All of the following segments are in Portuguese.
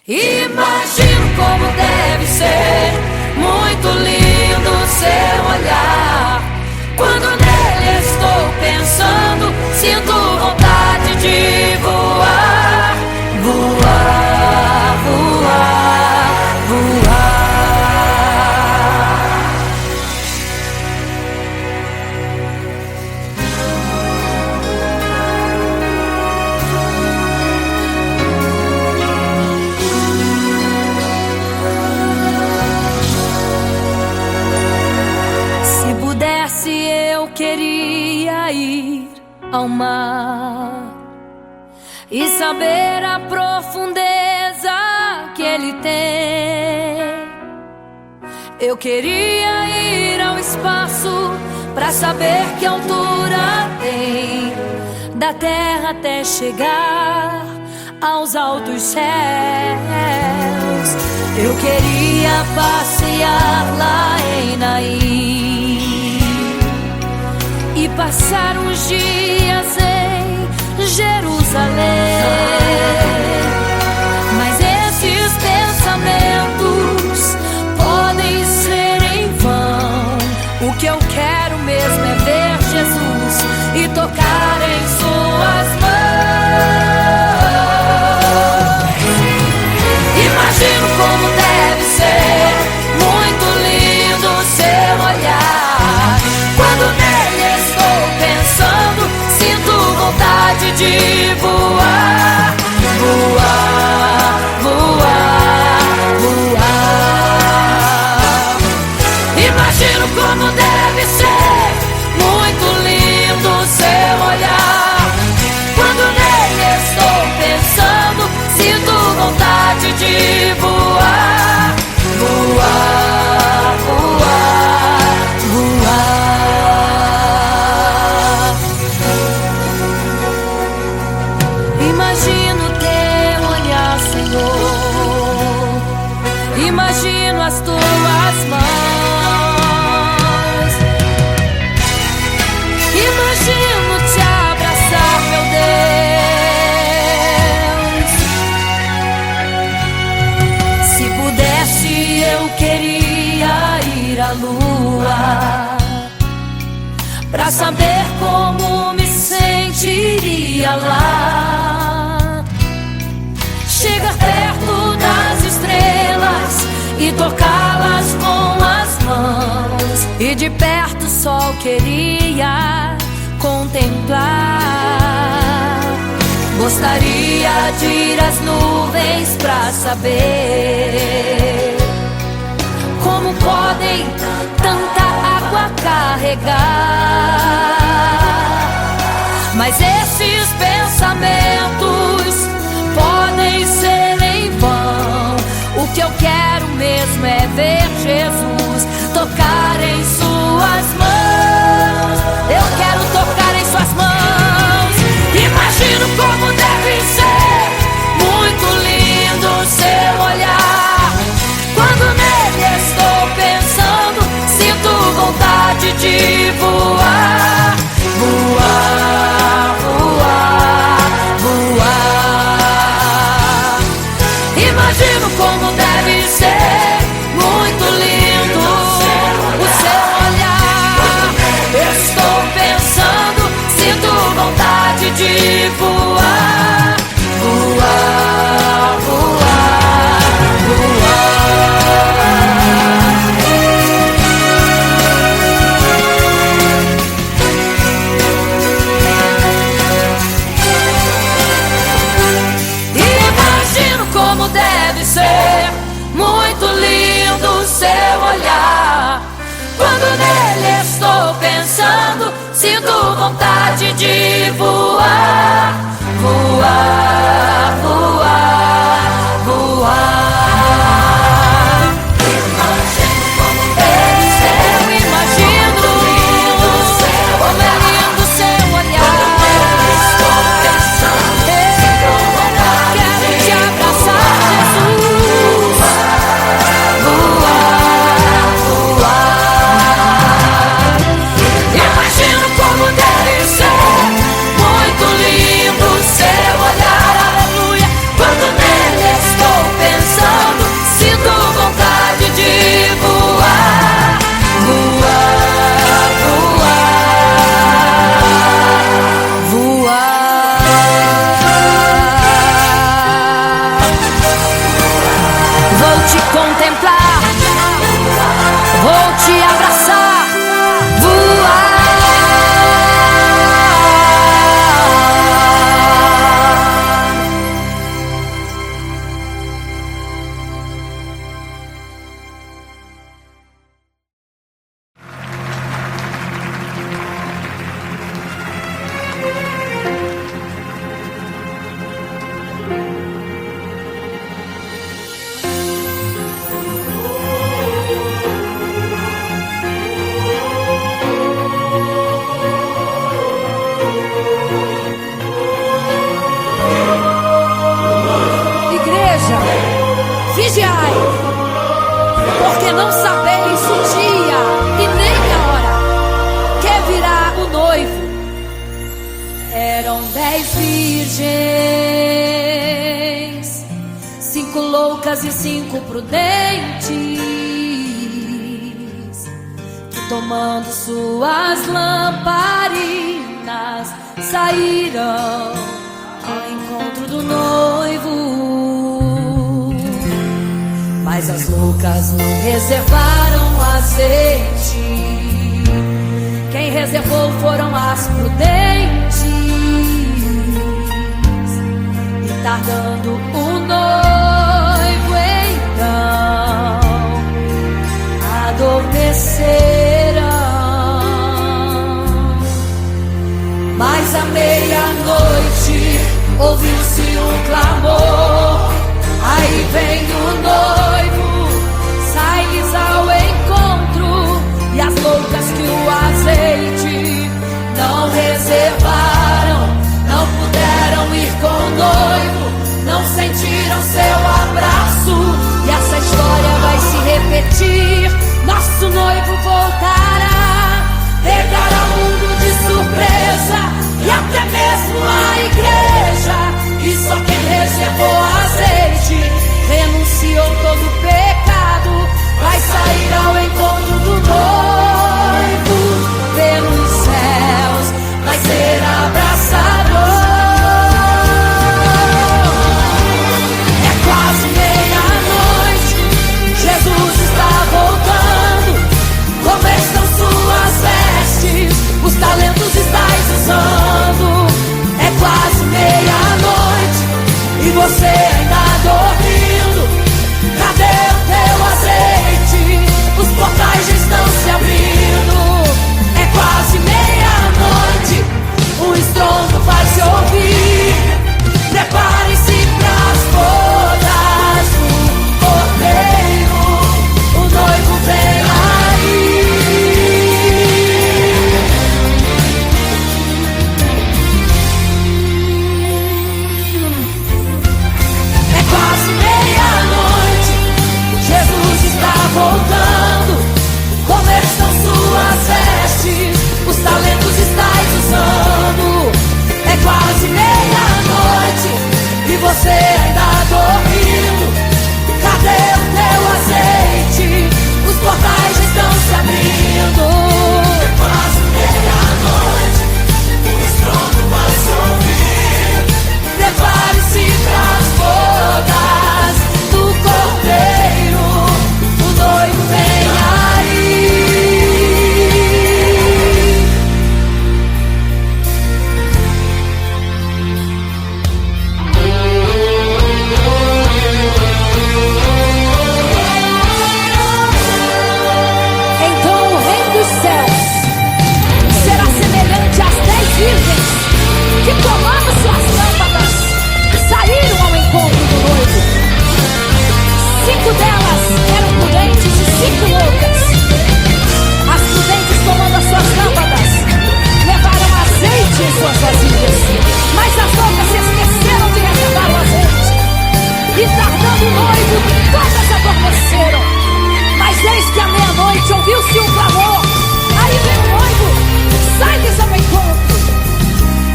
Imagino como deve ser muito lindo o seu olhar. Quando nele estou pensando, sinto vontade de voar, voar, voar, voar. Se pudesse, eu queria ir ao mar e saber a profundeza que ele tem. Eu queria ir ao espaço pra saber que altura tem, da terra até chegar aos altos céus. Eu queria passear lá em Naim e passar uns dias em Jerusalém. Mas esses pensamentos podem ser em vão. O que eu quero mesmo é ver Jesus e tocar em suas mãos. Imagino como deve ser muito lindo o seu olhar. Quando nele estou pensando, sinto vontade de voar, voar, voar, voar. Imagino como deve ser muito lindo o seu olhar. Quando nele estou pensando, sinto vontade de voar, voar, voar, voar. Imagino teu olhar, Senhor. Imagino as tuas mãos. Imagino te abraçar, meu Deus. Se pudesse, eu queria ir à lua pra saber como me sentiria lá. Chegar perto das estrelas e tocá-las com as mãos, e de perto só queria contemplar. Gostaria de ir às nuvens pra saber como podem tanta água carregar. Mas esses pensamentos podem ser em vão. O que eu quero mesmo é ver Jesus, tocar em suas mãos. Eu quero tocar em suas mãos. Imagino como deve ser muito lindo o seu olhar. Quando nele estou pensando, sinto vontade de voar, voar, voar, voar. Imagino como deve ser muito lindo o seu olhar. Estou pensando, sinto vontade de voar, voar, voar, voar. Imagino como deve ser muito lindo o seu olhar. Quando nele estou pensando, sinto vontade de voar, voar, voar, voar. Imagino como deve ser, eu imagino como é lindo o seu olhar. Estou pensando, sinto vontade de te abraçar, Jesus. Voar, voar. Imagino como deve ser muito lindo o seu olhar, aleluia. contemplar, vou te abraçar, voar. Vigiai, porque não sabeis o dia e nem a hora que virá o noivo. Eram 10 virgens, 5 loucas e 5 prudentes, que tomando suas lamparinas saíram ao encontro do noivo. Mas as loucas não reservaram azeite, quem reservou foram as prudentes. E tardando o noivo então adormeceram. Mas à meia-noite ouviu-se um clamor: aí vem o noivo, sai-lhes ao encontro. E as loucas que o azeite não reservaram, não puderam ir com o noivo, não sentiram seu abraço. E essa história vai se repetir, nosso noivo voltará, pegará o mundo de surpresa e até mesmo a igreja. E só quem reservou azeite, renunciou todo pecado, vai sair ao encontro do noivo pelos céus, vai ser abraçador. É quase meia-noite, Jesus está voltando. Como estão suas vestes? Os talentos estáis usando. É quase meia-noite e você ainda dormindo. Cadê o teu azeite? Os portais já estão se abrindo. É quase meia-noite, o estrondo vai se ouvir. Prepare-se pras bodas do Cordeiro, o noivo vem aí. Voltando, como estão suas vestes? Os talentos estáis usando. É quase meia-noite e você ainda dormindo. Cadê o teu azeite? Os portais já estão se abrindo. É quase meia-noite, o estrondo vai se ouvir. Prepare-se pras bodas do Cordeiro, o noivo vem aí. Então o reino dos céus será semelhante às 10 virgens que, tomando suas lâmpadas, saíram ao encontro do noivo. 5 delas eram prudentes e 5 loucas. As prudentes, tomando as suas lâmpadas, levaram azeite em suas vasilhas, mas as loucas se esqueceram de reservar o azeite. E tardando o noivo, todas adormeceram. Mas eis que à meia-noite ouviu-se um clamor: aí vem o noivo, sai-lhes ao encontro.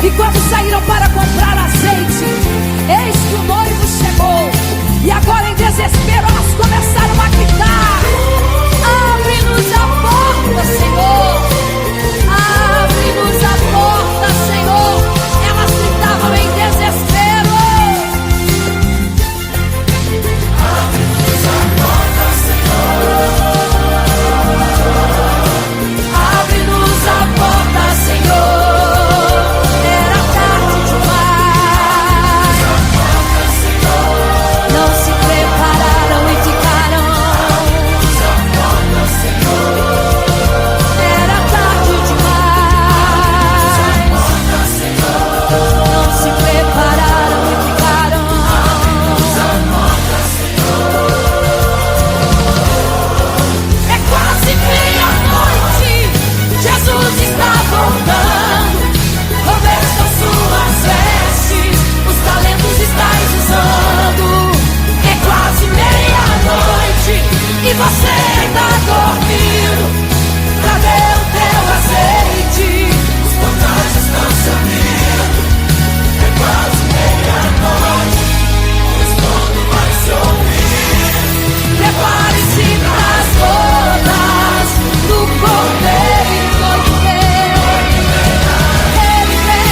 E quando saíram para comprar azeite, eis que o noivo chegou. E agora em desespero elas começaram a gritar: abre-nos a porta, Senhor! Abre-nos a porta, Senhor! Elas gritavam em desespero: abre-nos a porta. você tá dormindo, cadê o teu azeite? Os portais estão se abrindo, é quase meia-noite, o estrondo vai se ouvir. Prepare-se pras bodas do Cordeiro. Noivo vem, ele vem,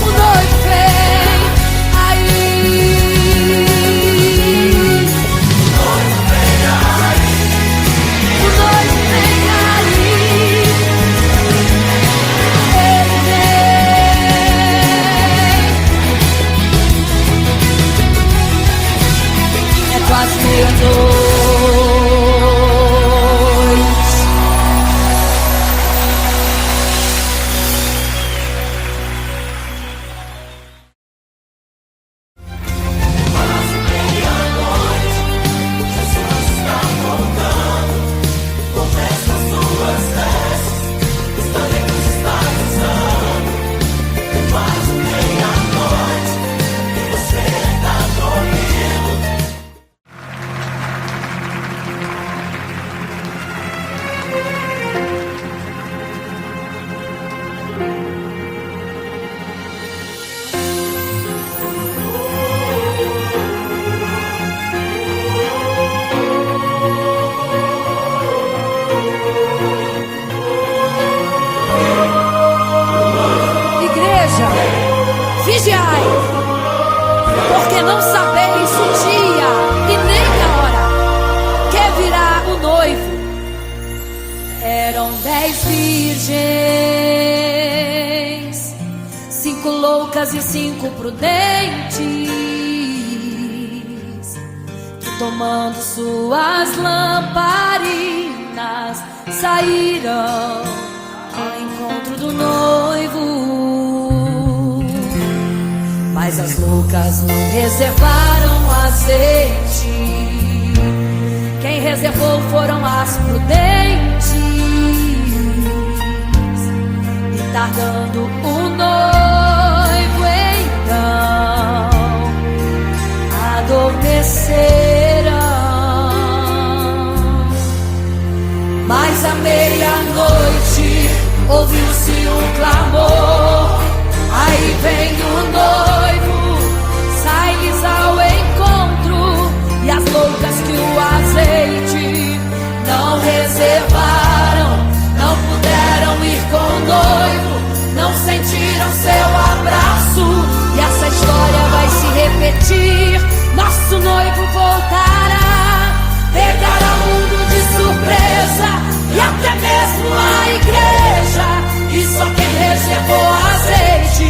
o noivo vem aí. O noivo vem aí. Ele vem. É quase meia-noite. Quase meia-noite, Jesus está voltando, com estas suas vestes, os talentos está usando. É quase meia-noite, e você está dormindo. Igreja, vigiai, porque não sabeis o dia e nem a hora que virá o noivo. Eram 10 virgens, 5 loucas e 5 prudentes, que tomando suas lamparinas saíram ao encontro do noivo. Mas as loucas não reservaram azeite, quem reservou foram as prudentes. E tardando o noivo então adormeceram. Mas à meia-noite ouviu-se um clamor, aí vem o noivo, sai-lhes ao encontro. E as loucas que o azeite não reservaram, não puderam ir com o noivo, não sentiram seu abraço. E essa história vai se repetir, nosso noivo voltará, pegará o mundo de surpresa e até mesmo a igreja. E só quem reservou azeite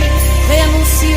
renuncia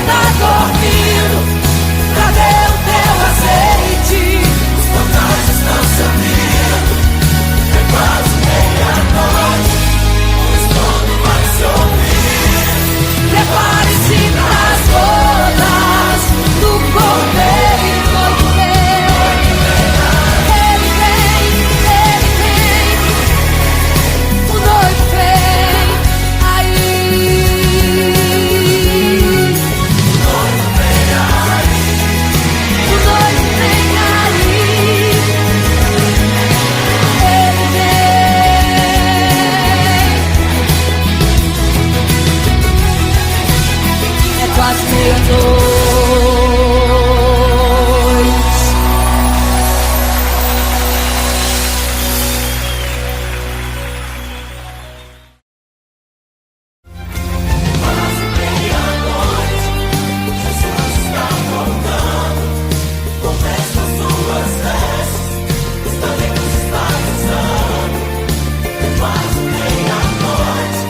tá dormindo? Cadê o teu azeite? Os portais estão se abrindo, é quase meia-noite, o estrondo vai se ouvir. Prepare-se pras bodas do Cordeiro. Noite vem, ele vem, o noivo vem aí. O noivo vem aí. Ele vem. É quase meia-noite. Quase meia-noite, Jesus está voltando, com estas suas vestes, os talentos está usando. É quase meia-noite,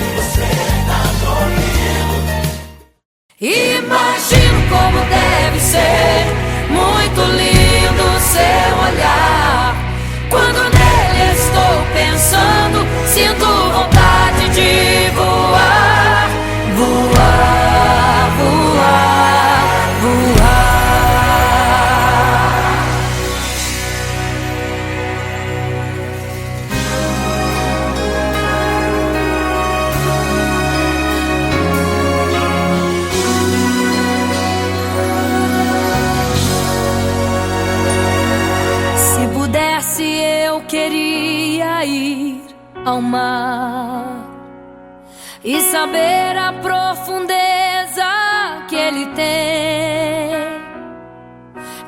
e você está dormindo. Imagino como deve ser muito lindo seu olhar. Quando nele estou pensando, sinto vontade de voar, voar, voar, voar. Se pudesse, eu queria ir ao mar e saber a profundeza que ele tem.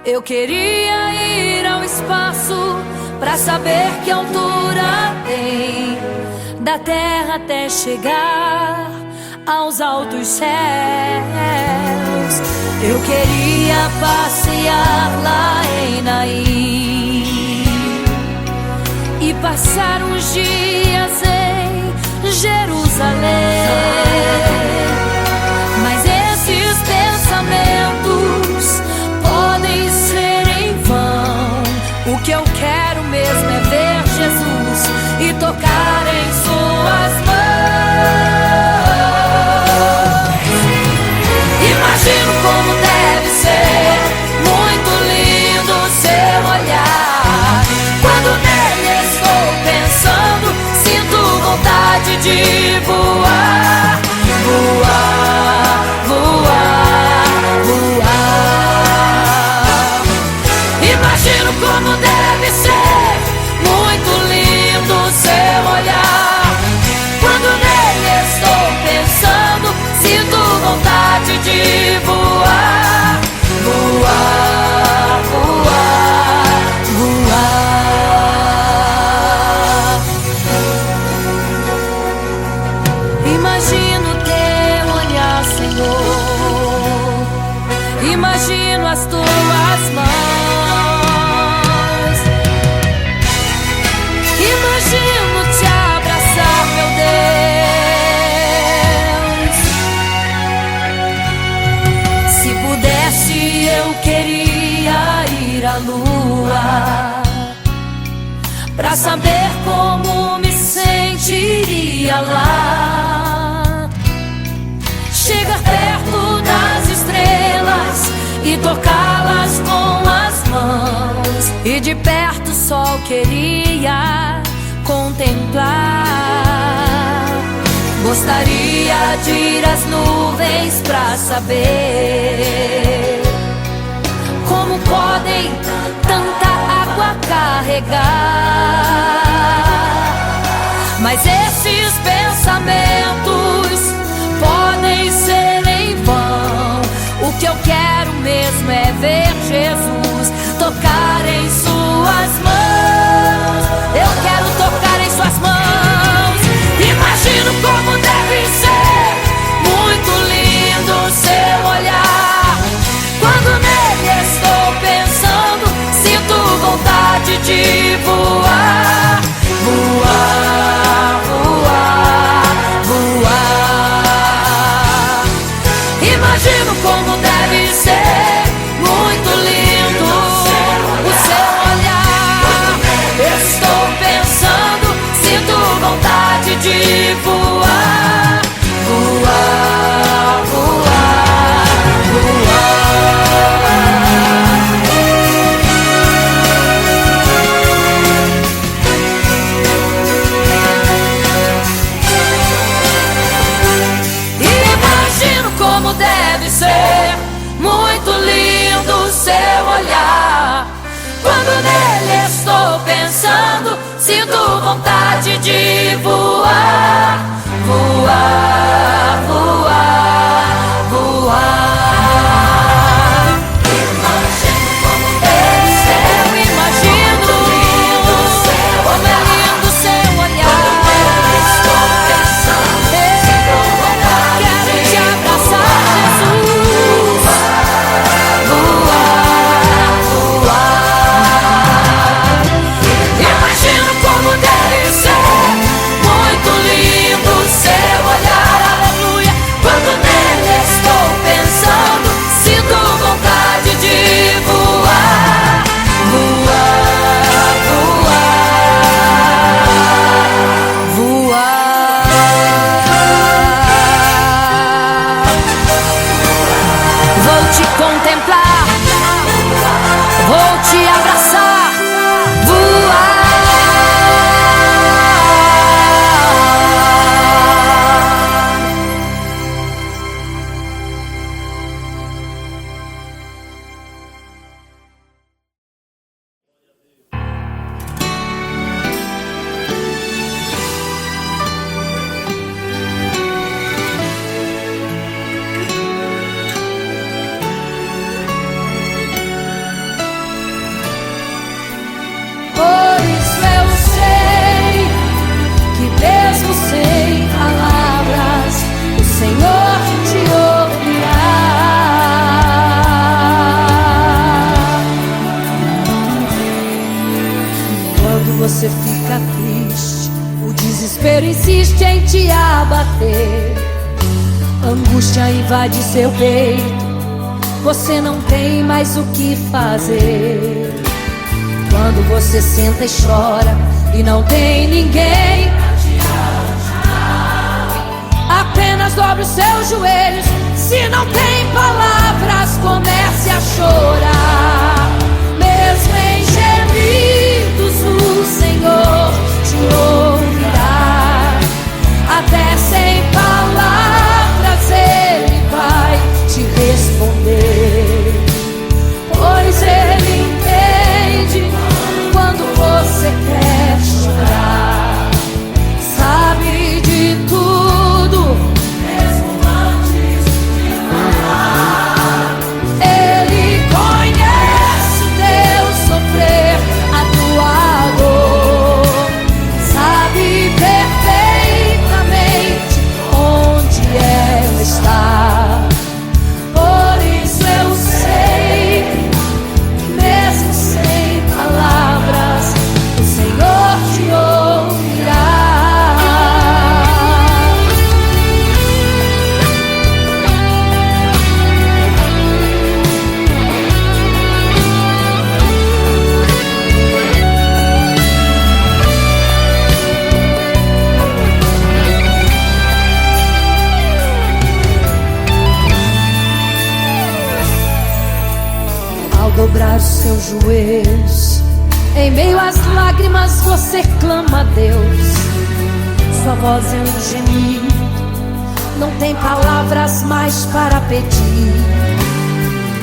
Eu queria ir ao espaço pra saber que altura tem, da terra até chegar aos altos céus. Eu queria passear lá em Naim e passar uns dias em Jerusalém. Mas esses pensamentos podem ser em vão. O que eu quero mesmo é ver Jesus e tocar em suas mãos. Imagino como deve ser muito lindo seu olhar. Quando nele estou pensando, sinto vontade de voar, voar, voar, voar. Imagino como deve ser muito lindo seu olhar. Quando nele estou pensando, sinto vontade de voar, voar, voar, voar. Imagino teu olhar, Senhor. Imagino as tuas mãos. Imagino te abraçar, meu Deus. Se pudesse, eu queria ir à lua pra saber como me sentiria lá. Chegar perto das estrelas e tocá-las com as mãos. E de perto só queria contemplar. Gostaria de ir às nuvens pra saber como podem tanta água carregar. Mas esses pensamentos podem ser em vão. O que eu quero mesmo é ver Jesus tocar em suas mãos. Eu quero tocar em suas mãos. Imagino como deve ser muito lindo o seu olhar. Quando nele estou pensando, sinto vontade de voar, voar, voar, voar. Imagino como deve ser muito lindo o seu olhar. Estou pensando, sinto vontade de voar, voar, voar, voar. Imagino como deve ser muito lindo o seu olhar. Quando nele estou pensando, sinto vontade de voar, voar, voar, voar. Imagino como deve ser, eu imagino como é lindo o seu olhar. Estou pensando, sinto vontade, quero te abraçar, Jesus. Voar, voar. Imagino como deve ser muito lindo o seu olhar, aleluia. Quando nele estou pensando, sinto vontade de voar, voar, voar, voar. Vou te contemplar, vou te abraçar, voar. Por isso eu sei que mesmo sem palavras o Senhor te ouvirá. Quando você fica triste, o desespero insiste em te abater. Angústia invade seu peito, você não tem mais o que fazer. Quando você senta e chora e não tem ninguém pra te ajudar, apenas dobre os seus joelhos. Se não tem palavras, comece a chorar. Mesmo em gemidos, o Senhor te ouvirá. Até sem palavras Ele vai te responder, pois Ele entende quando você quer chorar. Sabe de tudo, mesmo antes de falar. Ele conhece o teu sofrer, a tua dor. Sabe perfeitamente onde ela está. Por isso eu sei, mesmo sem palavras, o Senhor te ouvirá. Ao dobrar os seus joelhos, em meio às lágrimas você clama a Deus. Sua voz é um gemido, não tem palavras mais para pedir.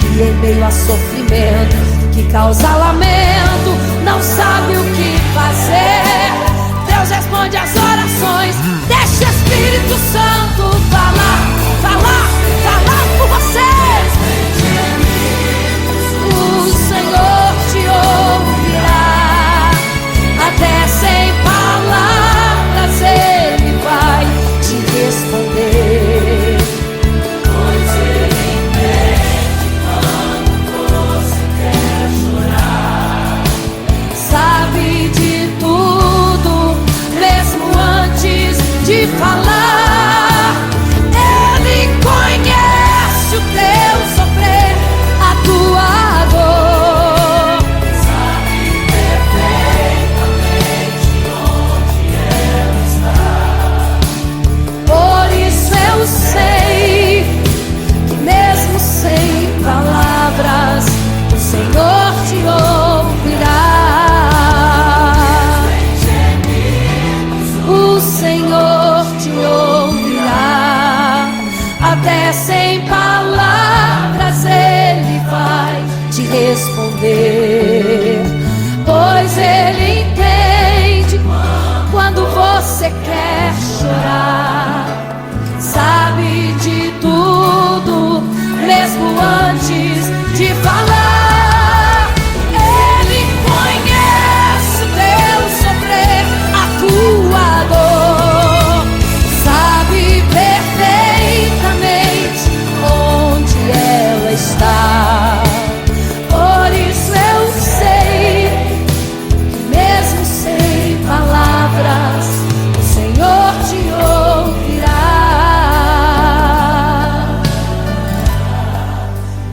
E em meio a sofrimento que causa lamento, não sabe o que fazer. Deus responde às orações, deixa o Espírito Santo falar, falar, falar por vocês. O Senhor te ouvirá. Até sem palavras Ele vai te responder, pois Ele entende quando você quer chorar. Sabe de tudo, mesmo antes de falar. Ele falar. Ele conhece o teu sofrer, a tua dor, sabe perfeitamente onde ela está. Por isso eu sei que mesmo sem palavras o Senhor te ouvirá.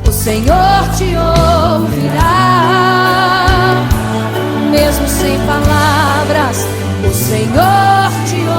O Senhor te ouvirá, mesmo sem palavras, o Senhor te ouvirá.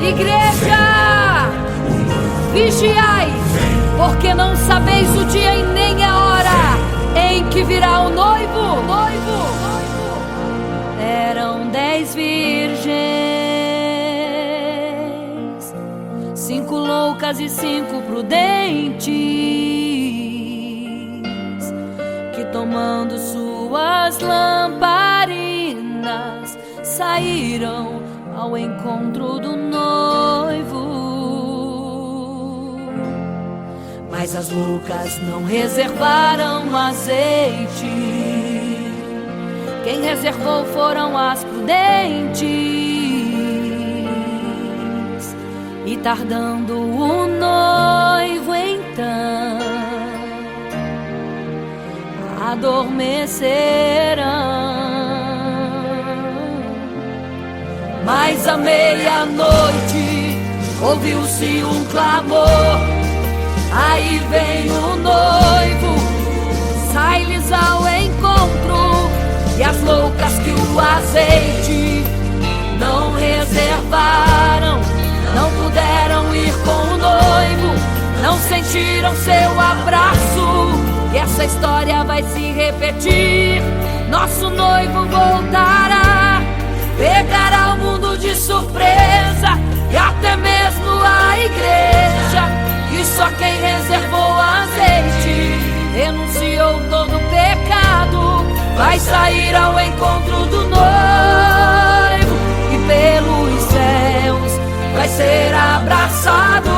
Igreja, vigiai, porque não sabeis o dia e nem a hora em que virá o noivo. Eram 10 virgens, 5 loucas e 5 prudentes, que tomando suas lamparinas saíram ao encontro do noivo. Mas as loucas não reservaram azeite, quem reservou foram as prudentes. E tardando o noivo então, adormecerão. Mas à meia-noite ouviu-se um clamor: aí vem o noivo, sai-lhes ao encontro. E as loucas que o azeite não reservaram, não puderam ir com o noivo, não sentiram seu abraço. E essa história vai se repetir, nosso noivo voltará, pegará o mundo de surpresa e até mesmo a igreja. E só quem reservou azeite, renunciou todo o pecado, vai sair ao encontro do noivo e pelos céus vai ser abraçado.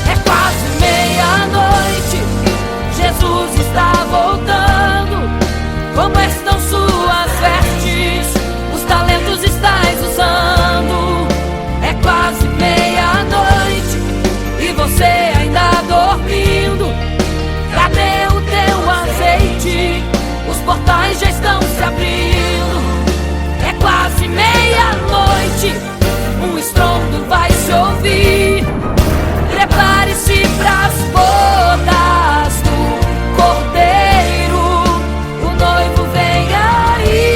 É quase meia-noite, Jesus está voltando. Como estão suas vestes? Os talentos estais usando. É quase meia-noite e você ainda dormindo. Cadê o teu azeite? Os portais já estão se abrindo. É quase meia-noite, um estrondo vai se ouvir. Prepare-se pras bodas do Cordeiro, o noivo vem aí.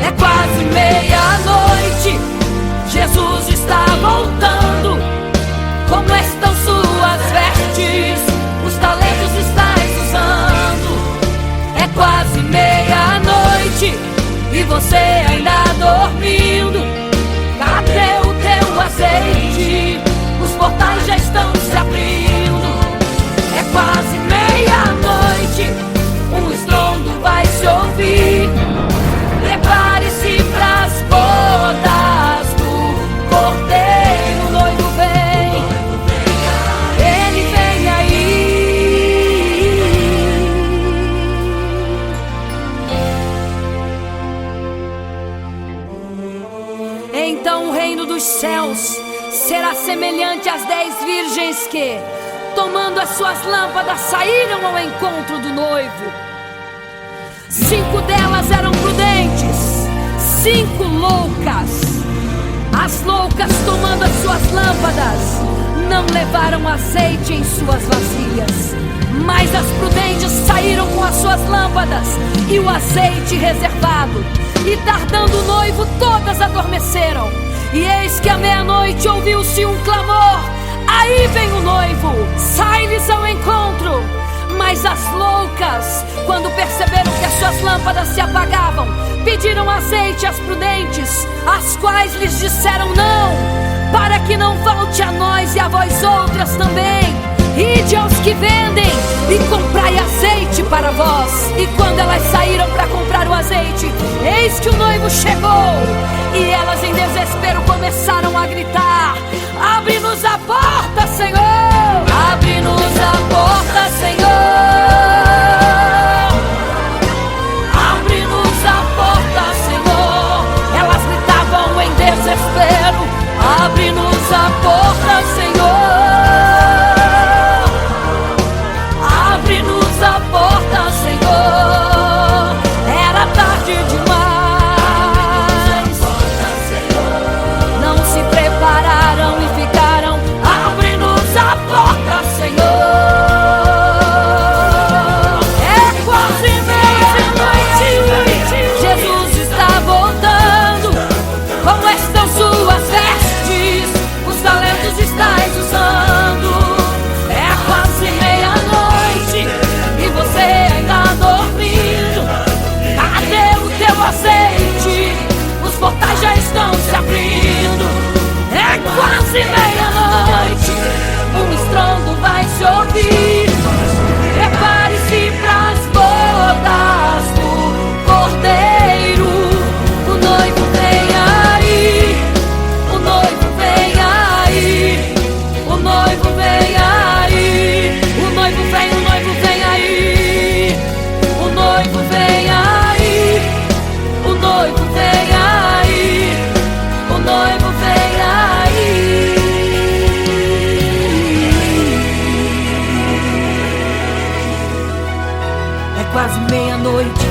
É quase meia-noite, Jesus está voltando. céus será semelhante às 10 virgens que, tomando as suas lâmpadas, saíram ao encontro do noivo. 5 delas eram prudentes, 5 loucas. As loucas, tomando as suas lâmpadas, não levaram azeite em suas vasilhas, mas as prudentes saíram com as suas lâmpadas e o azeite reservado. E tardando o noivo, todas adormeceram. E eis que à meia-noite ouviu-se um clamor: aí vem o noivo, sai-lhes ao encontro. Mas as loucas, quando perceberam que as suas lâmpadas se apagavam, pediram azeite às prudentes, as quais lhes disseram: não, para que não falte a nós e a vós outras também. Ide aos que vendem e comprai azeite para vós. E quando elas saíram para comprar o azeite, eis que o noivo chegou. E elas em desespero começaram a gritar: abre-nos a porta, Senhor! Abre-nos a porta, Senhor! Abre-nos a porta, Senhor! Elas gritavam em desespero: abre-nos a porta, Senhor! Abre-nos a porta, Senhor! Era tarde demais. Não se prepararam e ficaram: abre-nos a porta, Senhor! É quase meia-noite. Jesus está voltando. Como estão suas vestes? Os talentos estáis usando. É quase meia-noite e você ainda dormindo. Cadê o teu azeite? Os portais já estão se abrindo. É quase meia-noite, um estrondo vai se ouvir. Prepare-se pras bodas do Cordeiro. O noivo vem aí, o noivo vem aí, o noivo vem aí, o noivo vem, o noivo vem aí, o noivo vem aí, o noivo vem aí, o noivo vem aí. É quase meia-noite.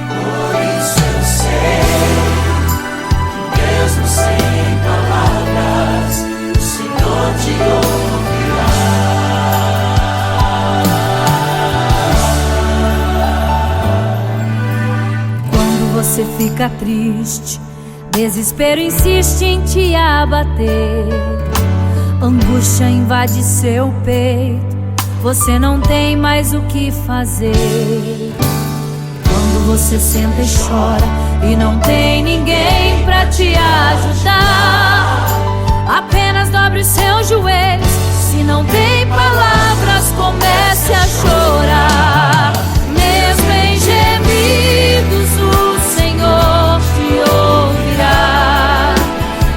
Por isso eu sei que mesmo sem palavras, o Senhor te ouvirá. Quando você fica triste, desespero insiste em te abater, angústia invade seu peito, você não tem mais o que fazer. Quando você senta e chora e não tem ninguém pra te ajudar, apenas dobre os seus joelhos. Se não tem palavras, comece a chorar. Mesmo em gemidos, o Senhor te ouvirá.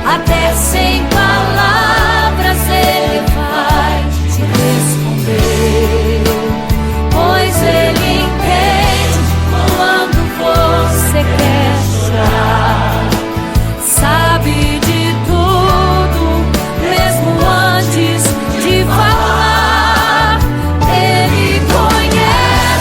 Até sem palavras Ele vai te responder, pois Ele entende quando você quer chorar. Sabe de tudo, mesmo antes de falar. Ele conhece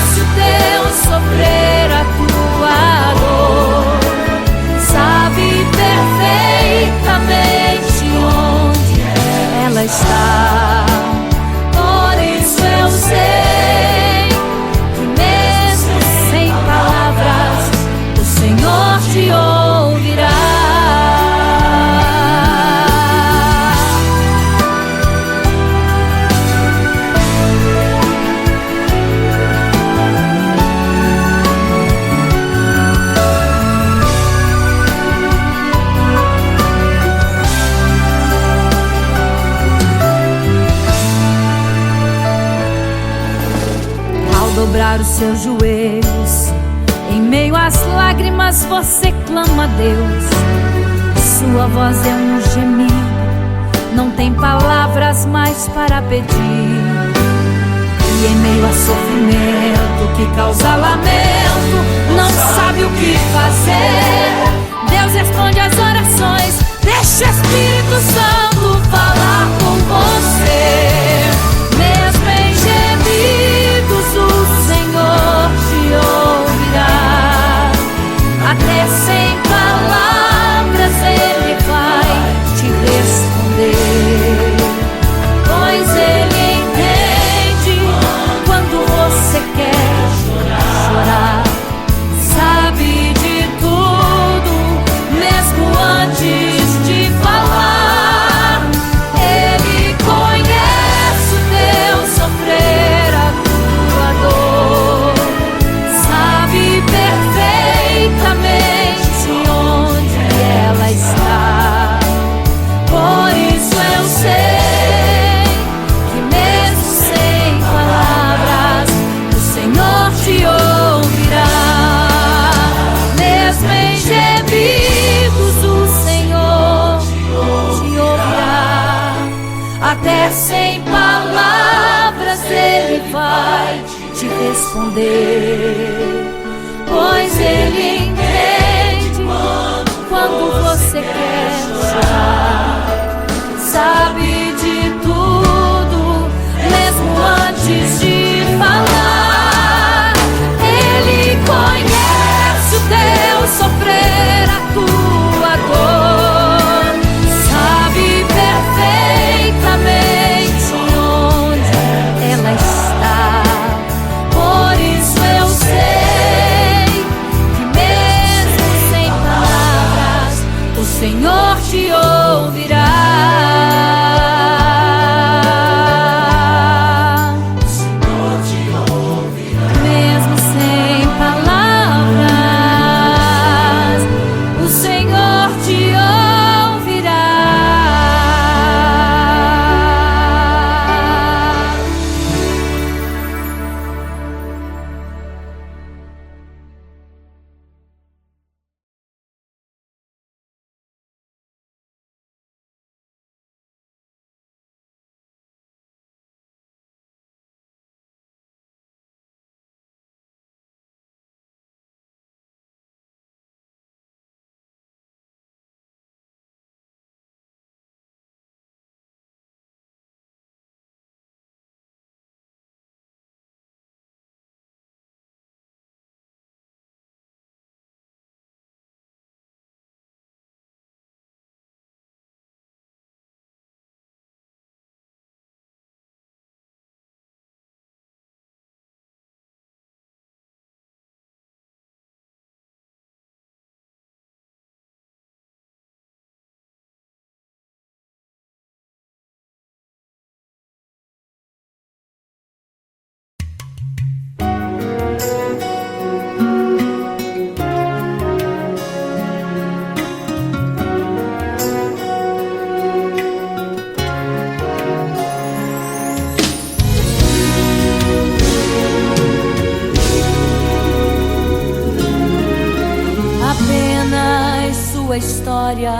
dobrar os seus joelhos. Em meio às lágrimas você clama a Deus. Sua voz é um gemido, não tem palavras mais para pedir. E em meio a sofrimento que causa lamento, não sabe o que fazer. Deus responde às orações, deixa o Espírito Santo falar com você. Mesmo em gemidos o Senhor te ouvirá. Até sem palavras Ele vai te responder, pois Ele entende quando você quer chorar. Sabe de tudo, mesmo antes de falar. Ele conhece o teu sofrer, a tua dor. Sabe perfeitamente onde ela está. Por isso eu sei que mesmo sem palavras o Senhor te ouvirá. Mesmo em gemidos o Senhor te ouvirá. Até sem palavras Ele vai te responder, pois Ele entende quando você quer chorar. Sabe de tudo, mesmo antes de falar. Ele conhece o teu sofrer, a tua dor. Sabe perfeitamente onde ela está. Por isso eu sei que mesmo sem palavras o Senhor te ouvirá. Mesmo sem palavras o Senhor te ouvirá. Apenas sua história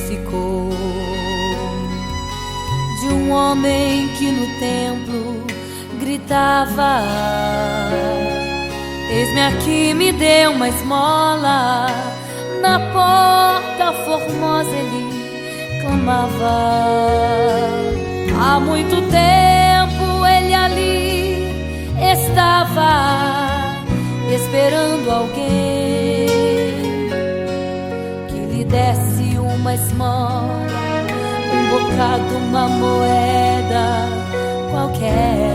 ficou de um homem que no templo gritava: eis-me aqui, me dê uma esmola. Na porta formosa ele clamava. Há muito tempo ele ali estava esperando alguém que lhe desse uma esmola, um bocado, uma moeda qualquer.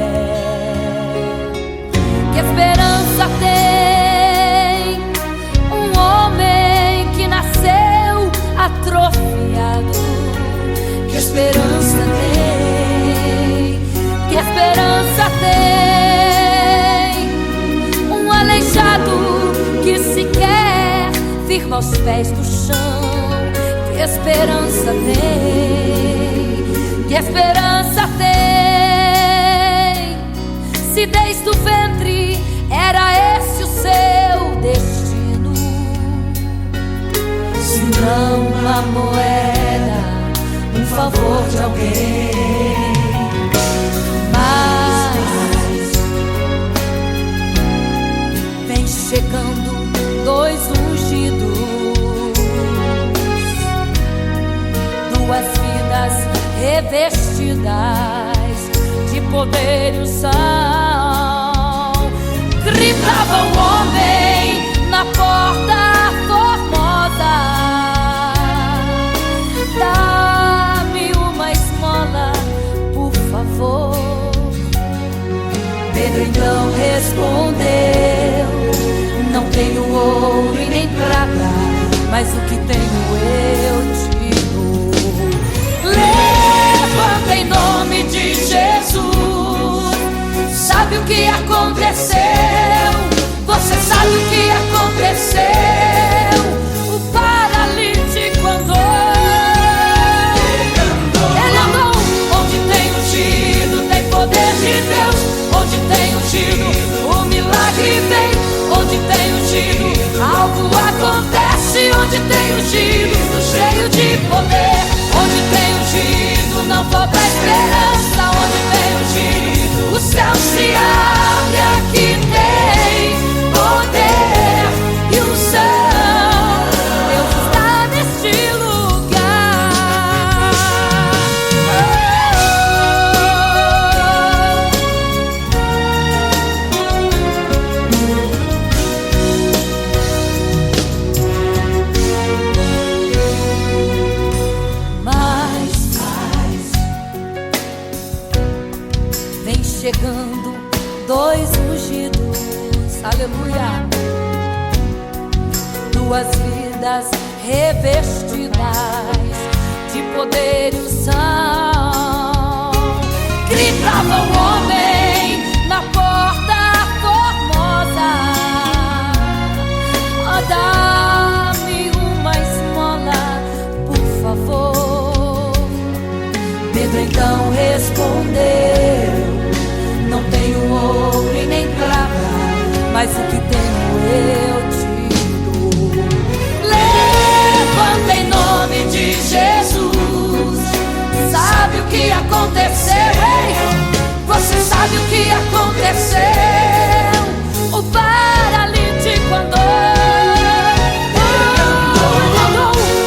Que esperança tem um homem que nasceu atrofiado? Que esperança tem? Que esperança tem um aleijado que sequer firma os pés no chão? Que esperança tem? Que esperança tem? Se desde o ventre era esse o seu destino. Se não uma moeda, um favor de alguém. Mas vem chegando dois ungidos, duas vidas revestidas de poder e unção. Gritava o homem na porta formosa: dá-me uma esmola, por favor. Pedro então respondeu: não tenho ouro e nem prata, mas o que tenho eu te dou. Levanta em nome de Jesus. Sabe o que aconteceu? Você sabe o que aconteceu? O paralítico andou. Ele andou. Onde tem ungido, tem poder de Deus. Onde tem ungido, o milagre vem. Onde tem ungido, algo acontece. Onde tem ungido, cheio de poder. Onde tem ungido, não falta esperança. Onde tem ungido, o céu se abre. Aqui tem poder e unção. Deus está neste lugar. Vem chegando dois ungidos, aleluia, duas vidas revestidas de poder e unção. Gritava o homem na porta formosa: oh, dá-me uma esmola, por favor. Pedro então respondeu: não tenho ouro e nem prata, mas o que tenho eu te dou. Levanta em nome de Jesus. Sabe o que aconteceu? Ei, você sabe o que aconteceu? O paralítico andou.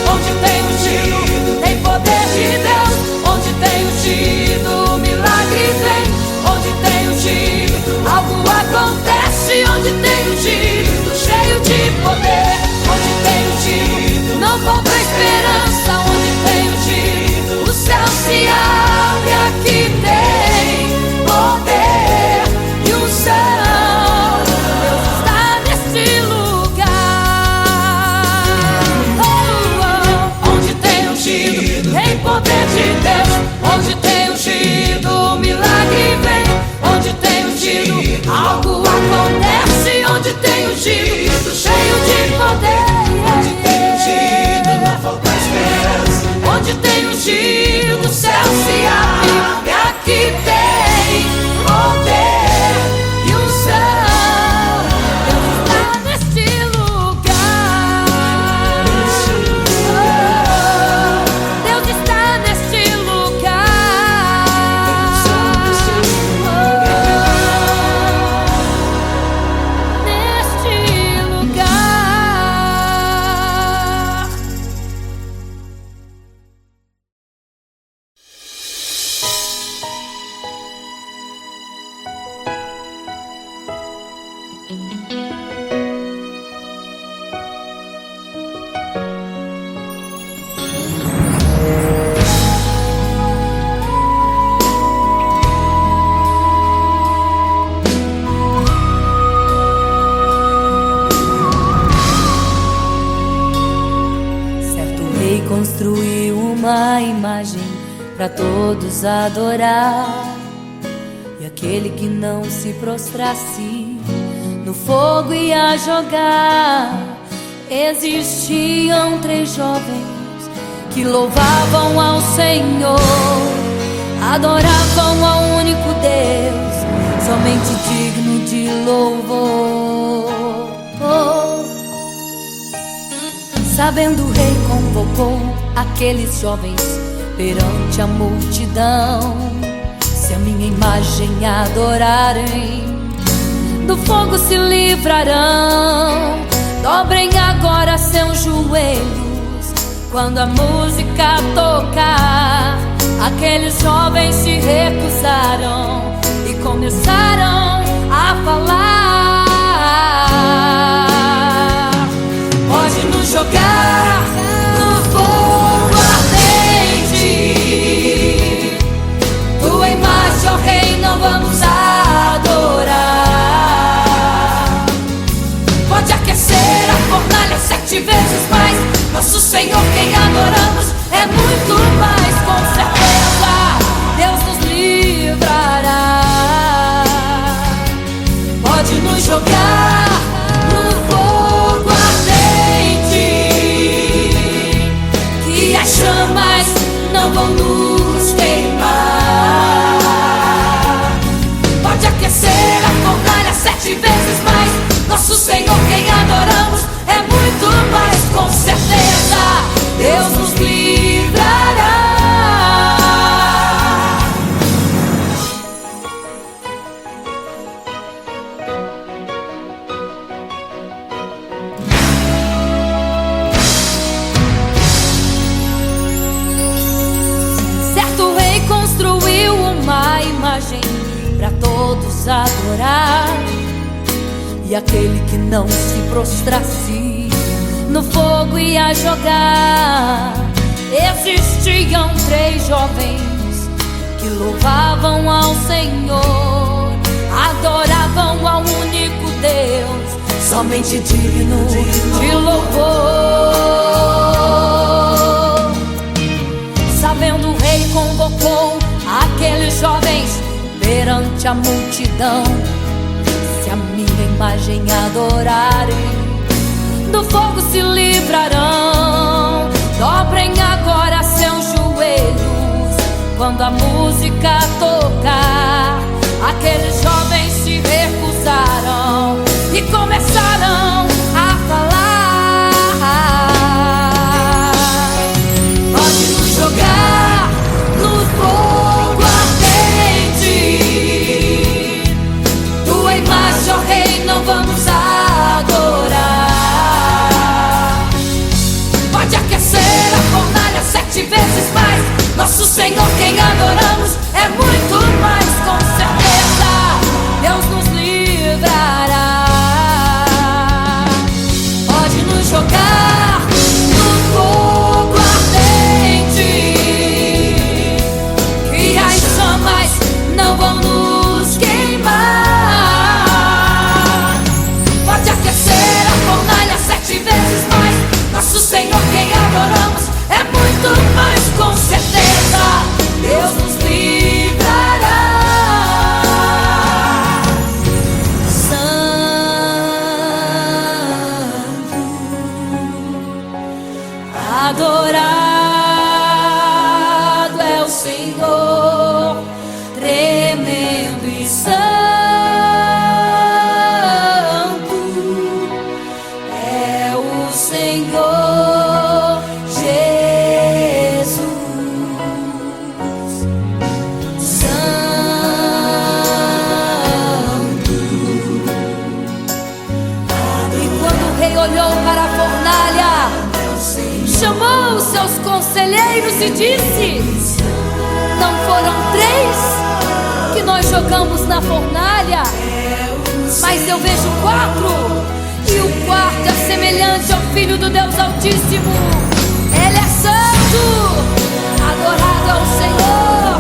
Onde tem ungido, tem poder de Deus. Onde tem ungido, o milagre vem. Onde tem ungido, algo acontece. Onde tem ungido, cheio de poder. Onde tem ungido, não falta esperança. Onde tem ungido, o céu se abre. Aqui tem poder e unção. Deus está neste lugar. Oh, oh. Onde tem ungido, tem poder de Deus. Onde tem ungido, o milagre vem. Onde tem ungido, algo acontece. Onde tem ungido, cheio de poder. Onde tem ungido, não falta esperança. Onde tem ungido, o céu se abre. E aqui tem poder e unção. Deus está neste lugar. Oh, Deus está neste lugar. Neste lugar. Certo rei construiu uma imagem para todos adorar, e aquele que não se prostrasse no fogo ia jogar. Existiam 3 jovens que louvavam ao Senhor, adoravam ao único Deus, somente digno de de louvor. Sabendo, o rei convocou aqueles jovens perante a multidão. Se a minha imagem adorarem, do fogo se livrarão. Dobrem agora seus joelhos quando a música tocar. Aqueles jovens se recusaram e começaram a falar: pode nos jogar no fogo ardente, tua imagem, ó Rei, não vamos adorar. Pode aquecer a fornalha 7 vezes mais. Nosso Senhor, quem adoramos, é muito mais. Com certeza Deus nos livrará. Pode nos jogar no fogo ardente, que as chamas não vão nos queimar. Pode aquecer a fornalha 7 vezes mais. Nosso Senhor, quem adoramos, é muito mais. Com certeza Deus nos livrará. Certo rei construiu uma imagem para todos adorar, e aquele que não se prostrasse no fogo ia jogar. Existiam 3 jovens que louvavam ao Senhor, adoravam ao único Deus, somente digno de louvor. Sabendo, o rei convocou aqueles jovens perante a multidão. Se a minha imagem adorarem, do fogo se livrarão. Dobrem agora seus joelhos quando a música tocar. Aqueles jovens se recusaram e começaram a falar: pode nos jogar no fogo ardente, tua imagem, ó Rei, não vamos adorar. Pode aquecer a fornalha 7 vezes mais. Nosso Senhor, quem adoramos, é muito mais. Com certeza Deus nos livrará. Pode nos jogar no fogo ardente, que as chamas não vão nos queimar. Pode aquecer a fornalha 7 vezes mais. Nosso Senhor, quem adoramos, é muito mais. Com certeza Deus nos livrará. Santo, adorado é o Senhor, tremendo e santo é o Senhor Jesus. Santo. E quando o rei olhou para a fornalha, chamou os seus conselheiros e disse: não foram 3 que nós jogamos na fornalha, mas eu vejo 4, e o quarto é semelhante ao Filho do Deus Altíssimo. Ele é santo, adorado ao Senhor,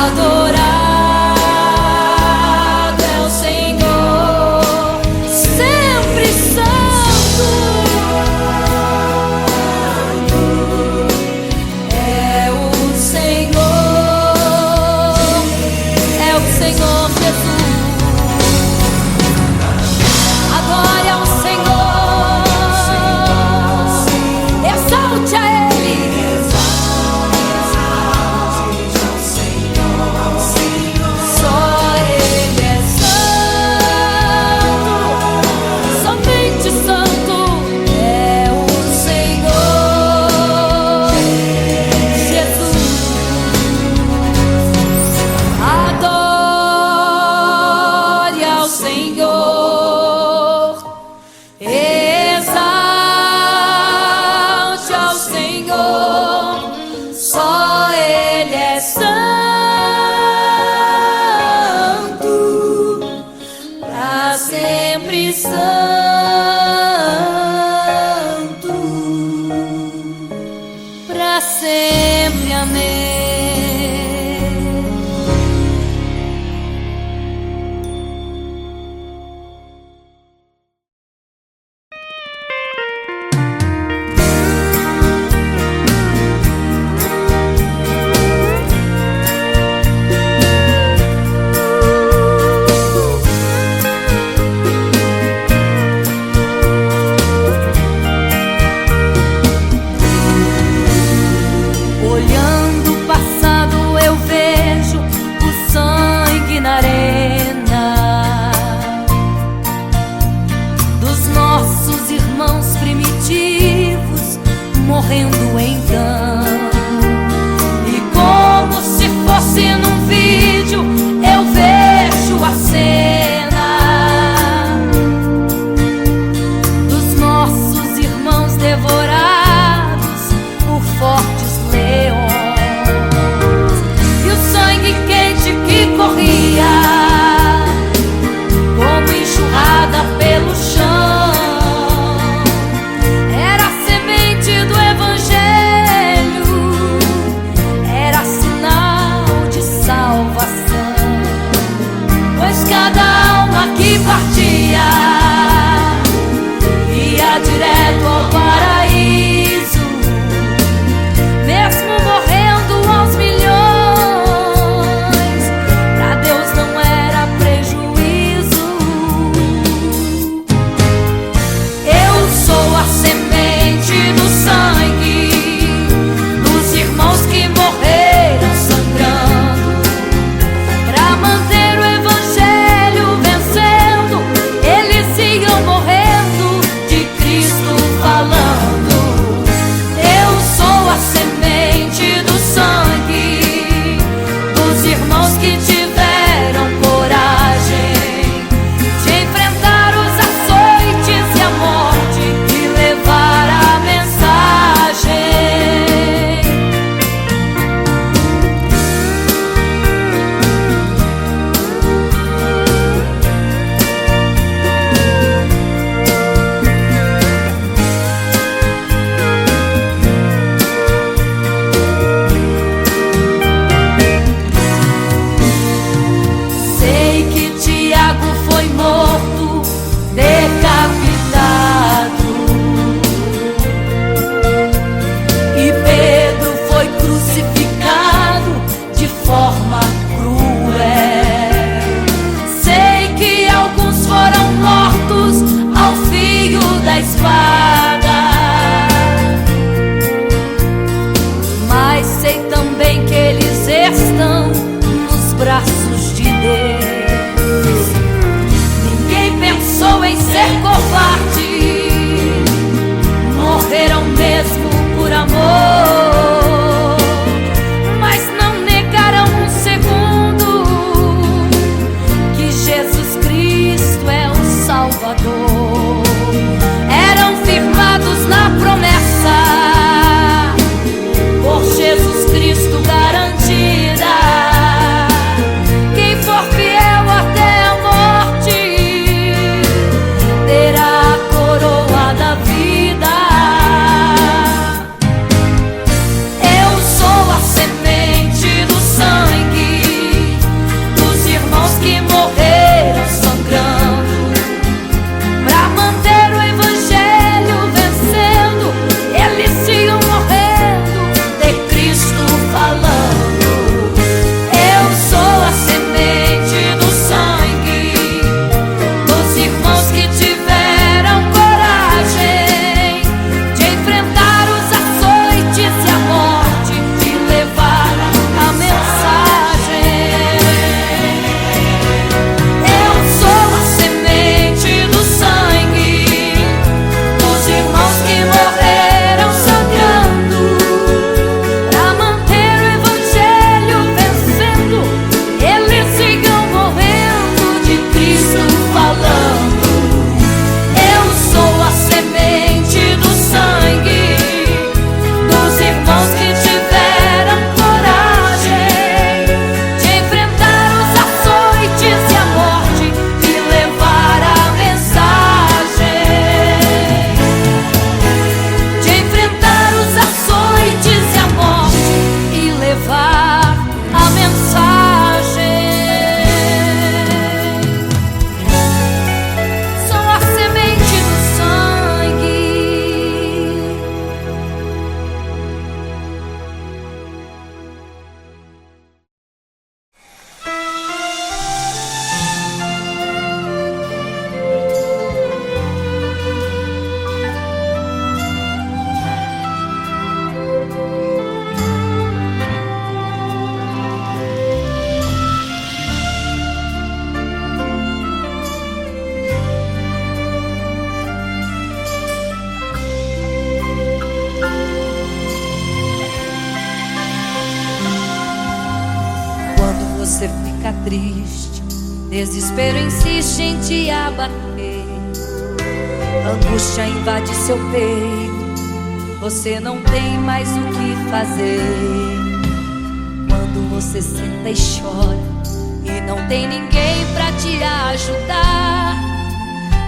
adorado é o Senhor, sempre santo. É o Senhor Jesus. Adore ao Senhor. Pra sempre, amém. Olhando o passado eu vejo o sangue na arena dos nossos irmãos primitivos morrendo então. E como se fosse num vídeo eu vejo a cena dos nossos irmãos devorados por fortes leões, e o sangue quente que corria como enxurrada pelo chão era a semente do evangelho, era sinal de salvação, pois cada alma que partia ia direto ao paraíso, mesmo morrendo aos milhões, pra Deus não era prejuízo. Eu sou a semente do sangue dos irmãos que morreram sangrando, pra manter o evangelho vencendo. Eles iam morrendo de Cristo falando. Eu sou a semente do sangue dos irmãos que tiveram coragem de enfrentar os açoites e a morte e levar a mensagem. Sei que Tiago foi morto, decapitado, e Pedro foi crucificado de forma cruel. Sei que alguns foram mortos ao fio da espada, mas sei também que eles estão nos braços de Deus. Ninguém pensou em ser covarde, morreram mesmo por amor, mas não negaram um segundo que Jesus Cristo é o Salvador. Eram firmados na promessa, por Jesus Cristo garantida. Quem for fiel até a morte terá a coroa da vida. triste, desespero insiste em te abater, angústia invade seu peito, você não tem mais o que fazer. Quando você senta e chora e não tem ninguém pra te ajudar,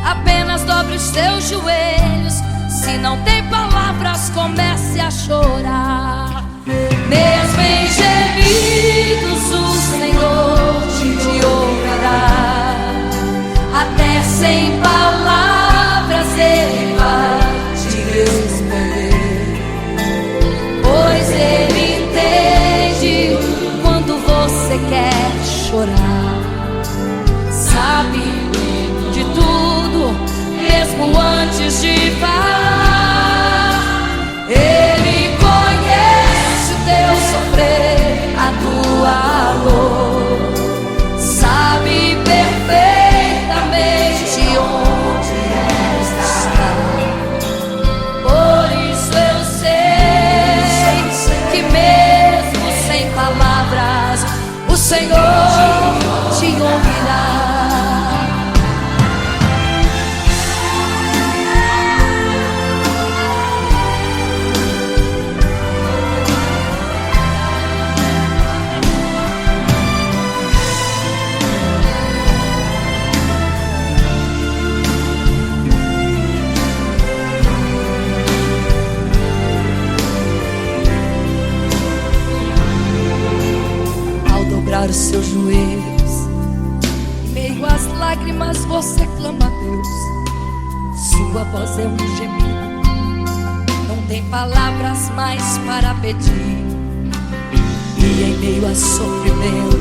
apenas dobre os seus joelhos. Se não tem palavras, comece a chorar. Mesmo em gemidos o Senhor te ouvirá. Até sem palavras Ele vai te responder, pois Ele entende quando você quer chorar. Sabe de tudo, mesmo antes de falar. Ele conhece o teu sofrer, a tua dor, sabe perfeitamente onde está. Por isso eu sei que mesmo sem palavras o Senhor te ouvirá. Os seus joelhos, em meio às lágrimas você clama a Deus. Sua voz é um gemido, não tem palavras mais para pedir. E em meio a sofrimento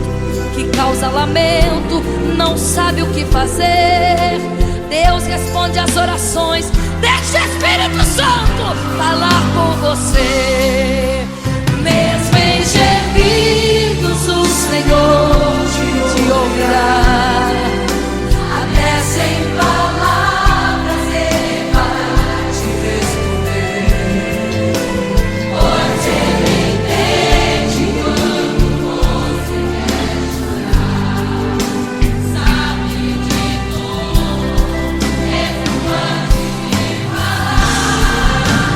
que causa lamento, não sabe o que fazer. Deus responde às orações, deixa o Espírito Santo falar por você. Mesmo em gemidos o Senhor te ouvirá. Até sem palavras Ele vai te responder, pois Ele entende quando você quer chorar. Sabe de tudo, mesmo antes de falar.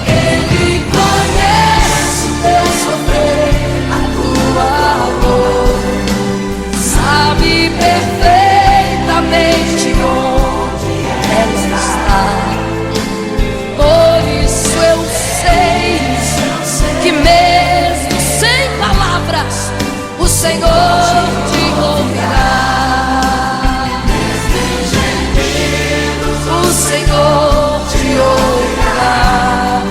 Ele conhece o teu sofrer, a tua dor, sabe perfeitamente onde ela está. Por isso eu sei que mesmo sem palavras o Senhor te ouvirá. O Senhor te ouvirá.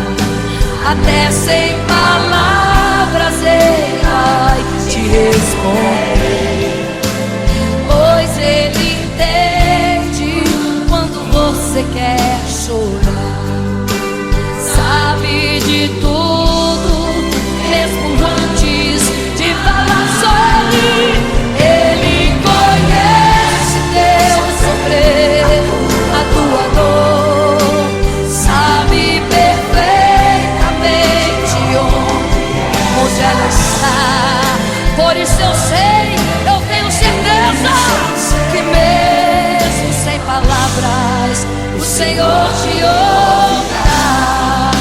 Até sem palavras Ele vai te responder, pois Ele entende quando você quer chorar. Sabe de tudo, mesmo antes de falar sobre. Ele conhece teu sofrer, a tua dor, sabe perfeitamente onde ela está. Por isso eu sei, eu tenho certeza que mesmo sem palavras o Senhor te ouvirá.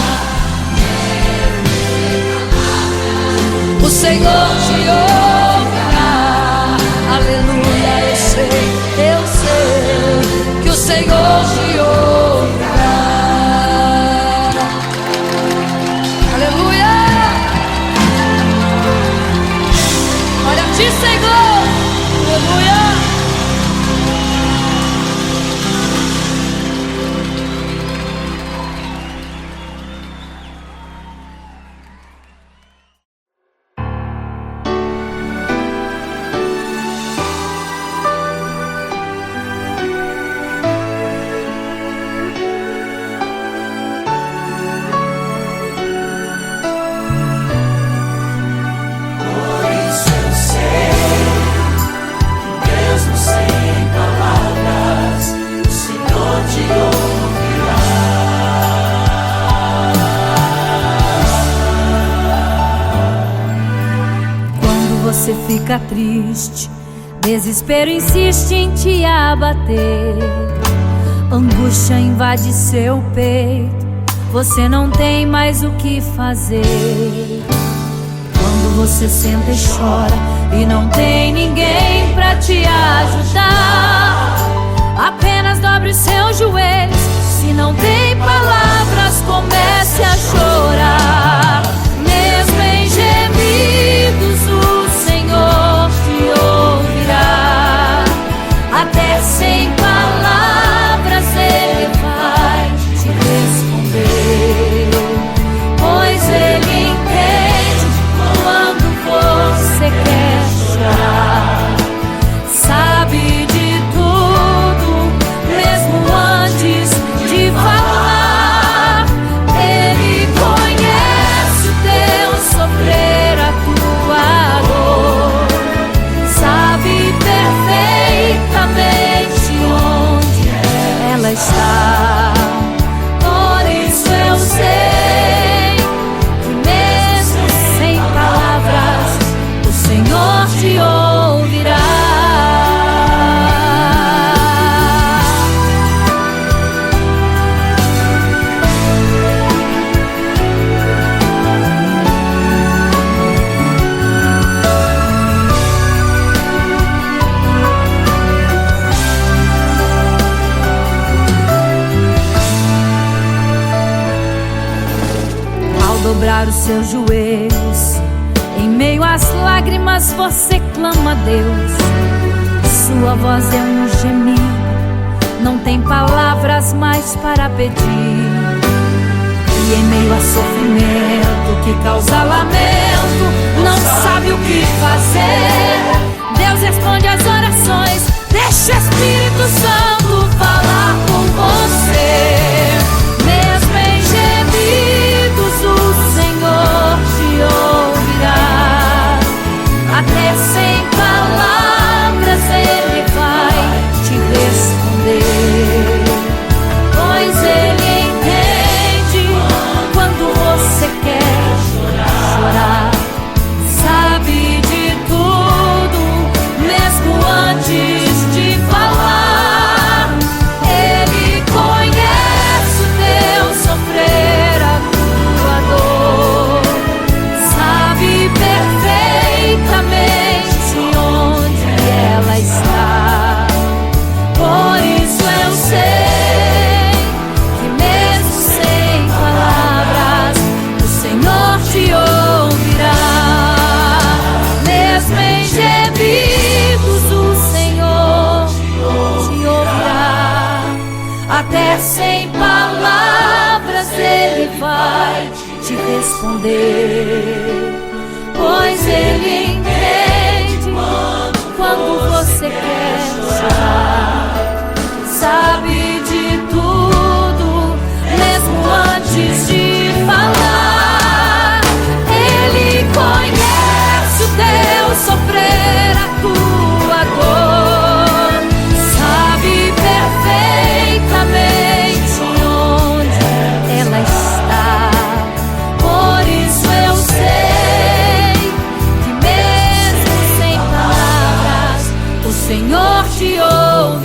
O Senhor te ouvirá. Aleluia, eu sei que o Senhor te ouvirá. Aleluia. Olha a ti, Senhor. Aleluia. Você fica triste, Desespero insiste em te abater, angústia invade seu peito, você não tem mais o que fazer. Quando você senta e chora e não tem ninguém pra te ajudar, apenas dobre os seus joelhos. Se não tem palavras, comece a chorar. Mesmo em gemidos, o Senhor te ouvirá. Até sem palavras Ele vai te responder, pois Ele entende quando você quer chorar. Sabe de tudo, mesmo antes de falar. Ele conhece o teu sofrer, a tua dor. Sabe perfeitamente onde ela está. Por isso eu sei que mesmo sem palavras o Senhor te ouvirá. Dobrar os seus joelhos, em meio às lágrimas você clama a Deus. Sua voz é um gemido, não tem palavras mais para pedir. E em meio a sofrimento que causa lamento, não sabe o que fazer. Deus responde às orações, deixa o Espírito Santo falar com você. Mesmo em gemidos o Senhor te ouvirá. Até sem palavras Ele vai te responder, pois Ele entende quando você quer chorar. Sabe de tudo, mesmo antes de falar. Ele conhece o teu sofrer, a tua dor. Sabe perfeitamente onde ela está. Por isso eu sei que mesmo sem palavras o Senhor te ouvirá. Mesmo em gemidos o Senhor te ouvirá. Até sem palavras Ele vai te responder, pois Ele entende quando você quer chorar. Sabe de tudo, mesmo antes de falar. Ele conhece o teu sofrer, a tua dor. Sabe perfeitamente onde ela está. Por isso eu sei que mesmo sem palavras o Senhor te ouve.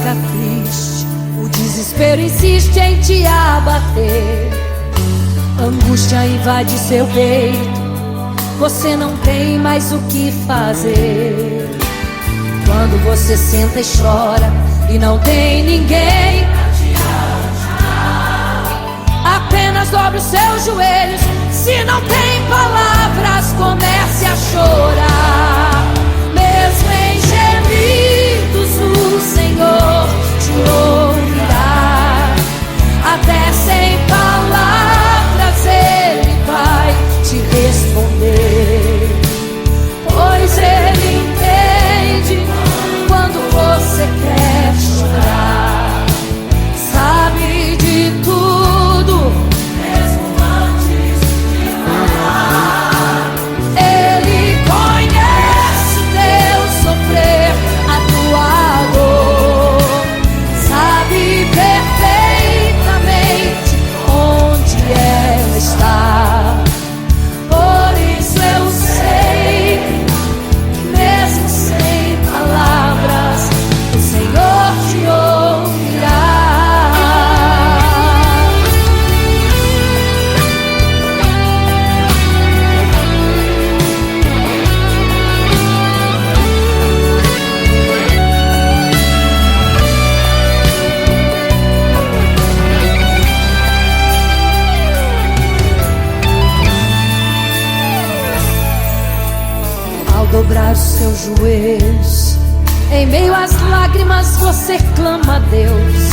fica triste, o desespero insiste em te abater. Angústia invade seu peito, você não tem mais o que fazer. Quando você senta e chora e não tem ninguém, apenas dobre os seus joelhos. Se não tem palavras, comece a chorar. Mesmo em gemidos, o Senhor te ouvirá. Até sem palavras Ele vai te responder, pois Ele entende quando você quer chorar. Sabe de tudo, mesmo antes de falar. Ele conhece o teu sofrer, a tua dor. Sabe perfeitamente onde ela está. Por isso eu sei, mesmo sem palavras, o Senhor te ouvirá. Ao dobrar os seus joelhos, em meio às lágrimas você clama a Deus.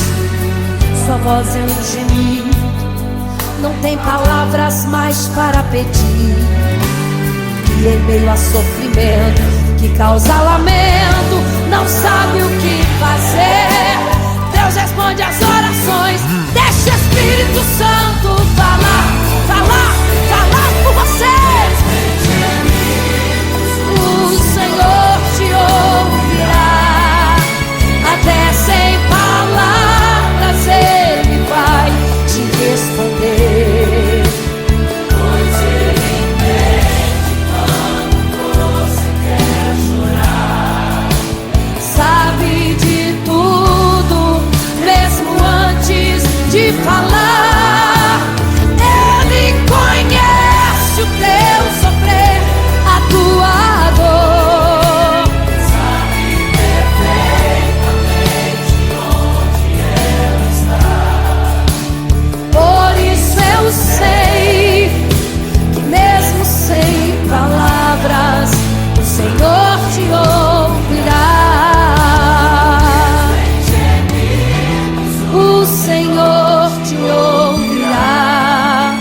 Sua voz é um gemido, não tem palavras mais para pedir. E em meio a sofrimento que causa lamento, não sabe o que fazer. Deus responde às orações, deixa o Espírito Santo falar, falar, falar por você. O Senhor te ouvirá. Até sem palavras Ele vai te responder, pois Ele entende quando você quer chorar. Sabe de tudo, mesmo antes de falar. Ele conhece o teu sofrer, a tua dor. Sabe perfeitamente onde ela está. Por isso eu sei que mesmo sem palavras, o Senhor te ouvirá. O Senhor te ouvirá.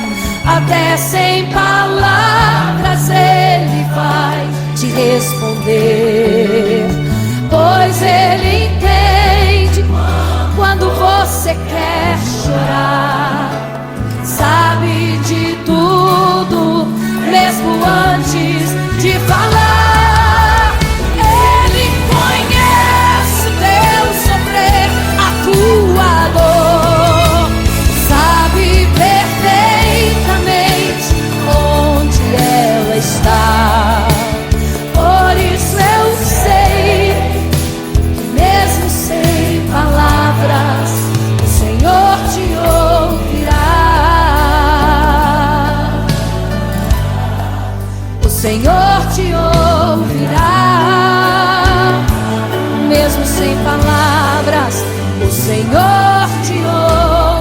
Até sem palavras Ele vai te responder, pois Ele entende quando você quer chorar. Sabe de tudo, mesmo antes de falar. Ele conhece o teu sofrer, a tua dor. Sabe perfeitamente onde ela está. Por isso eu sei que mesmo sem palavras, o Senhor te ouvirá. O Senhor te ouvirá. Mesmo sem palavras, o Senhor te ouvirá.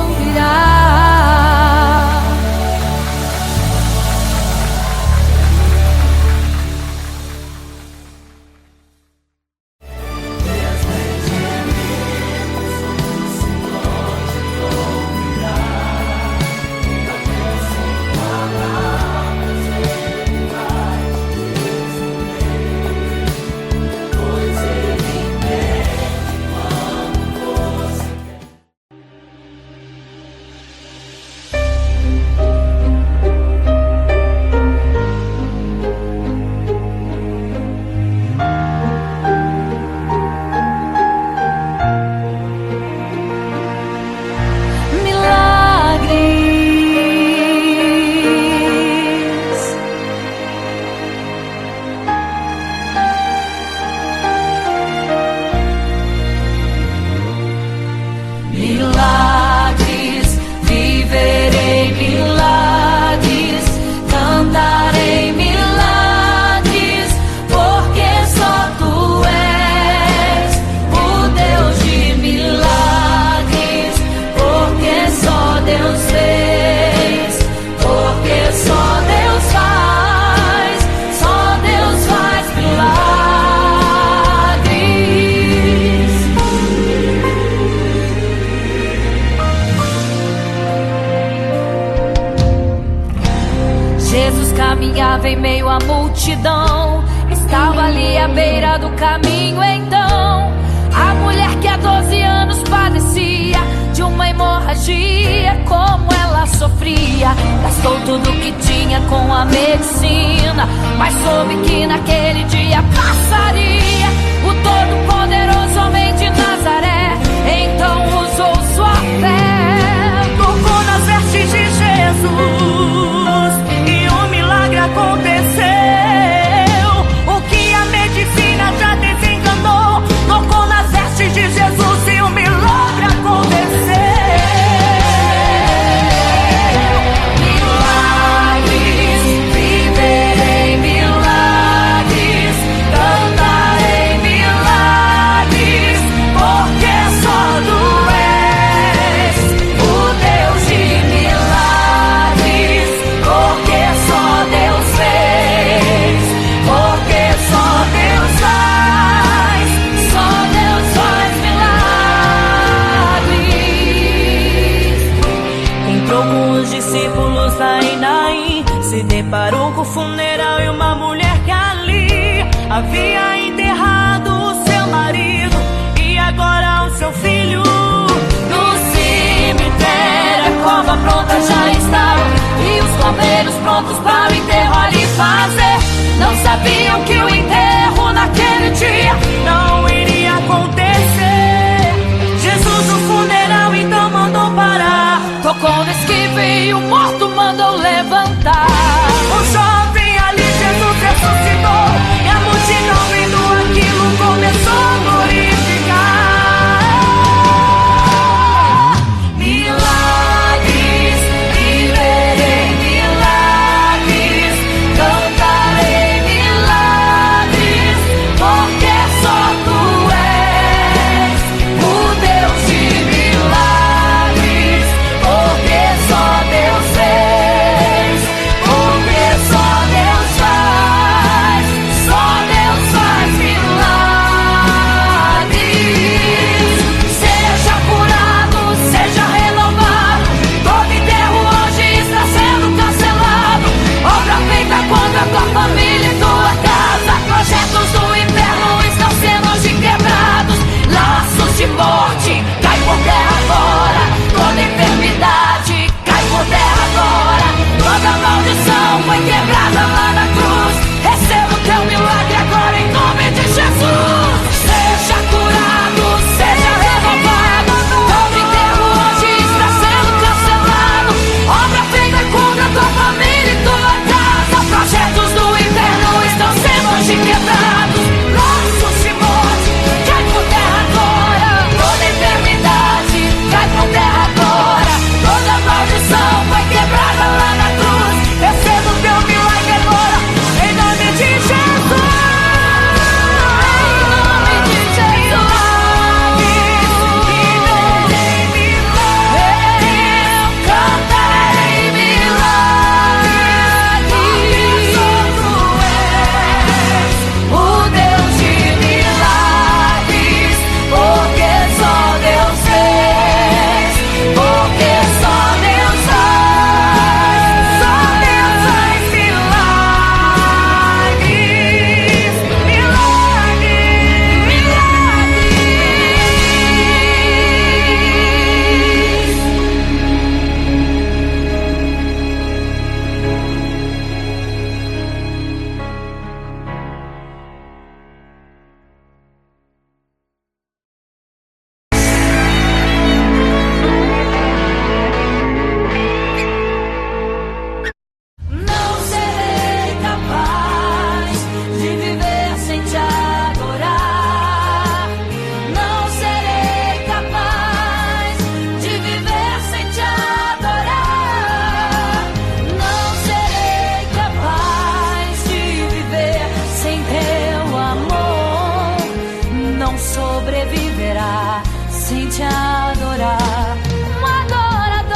parava em meio à multidão. Estava ali à beira do caminho então a mulher que há 12 anos padecia de uma hemorragia. Como ela sofria, gastou tudo que tinha com a medicina, mas soube que naquele dia passaria o todo-poderoso homem de Nazaré. Então usou sua fé, tocou nas vestes de Jesus e um milagre aconteceu. O que a medicina já desenganou, tocou nas vestes de Jesus e um milagre aconteceu. Milagres, viverei milagres, cantarei milagres, porque só Tu és o Deus de milagres, porque só Deus fez, porque só Deus faz milagres. Entrou com os discípulos lá em Naim, se deparou com o funeral e uma mulher que ali havia enterrado o seu marido e agora o seu filho. No cemitério a cova pronta já estava e os coveiros prontos para o enterro ali fazer. Não sabiam que o enterro naquele dia Não iria acontecer. Jesus no funeral então mandou parar. tocou no esquife e o morto mandou levantar. O jovem ali Jesus ressuscitou e a multidão vendo aquilo começou a glorificar. Milagres, viverei milagres, cantarei milagres, porque só Tu és o Deus de milagres, porque só Deus fez, porque só Deus faz milagres. Seja curado, seja renovado, todo enterro hoje está sendo cancelado. Obra feita contra a tua família e tua casa, projetos do inferno estão sendo hoje quebrados. Laços de morte cai por terra agora, toda enfermidade cai por terra agora, toda maldição foi quebrada lá na cruz. Receba o teu milagre agora em nome de Jesus. Seja curado, seja renovado, todo enterro hoje está sendo cancelado. Obra feita contra a tua família e tua casa, projetos do inferno estão sendo hoje quebrados. Laços de morte cai por terra agora, toda enfermidade cai por terra agora, toda maldição foi quebrada lá na cruz. Receba o teu milagre agora, em nome de Jesus. Em nome de Jesus. Eu cantarei milagres. O Deus de milagres, porque só Deus fez, porque só Deus faz, só Deus faz milagres, milagres, milagres. Não serei capaz de viver sem te adorar. Não serei capaz de viver sem te adorar. Não serei capaz de viver sem teu amor. Não sobreviverá sem te adorar. Um adorador.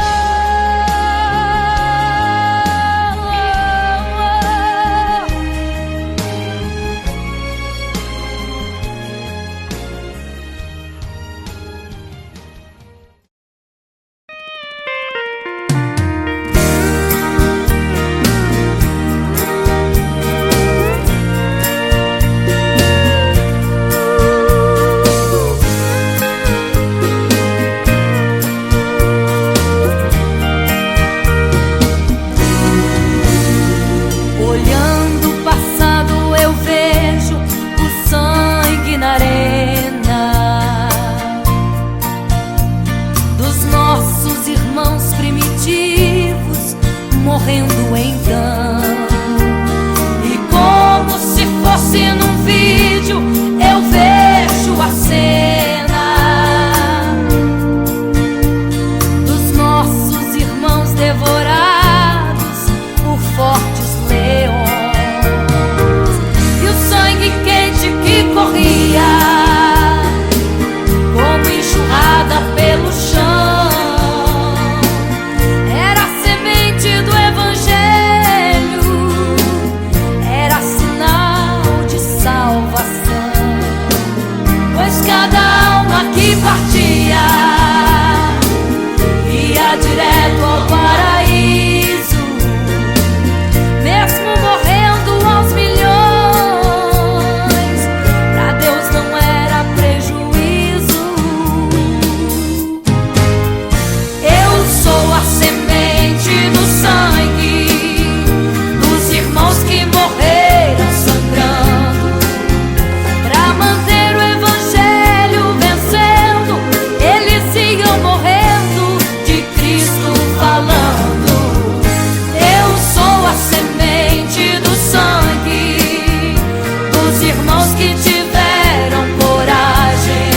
que tiveram coragem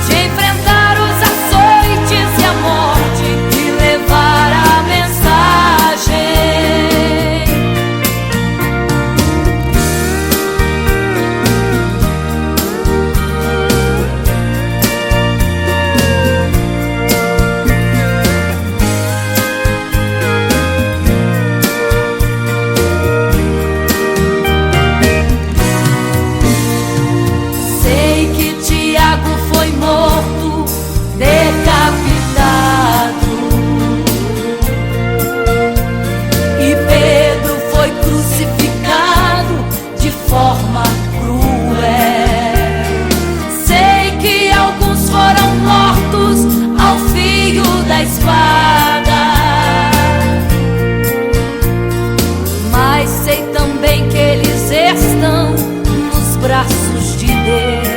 de enfrentar os açoites e a morte e levar a mensagem. Sei que Tiago foi morto, decapitado, e Pedro foi crucificado de forma cruel. Sei que alguns foram mortos ao fio da espada, mas sei também que eles estão nos braços de Deus.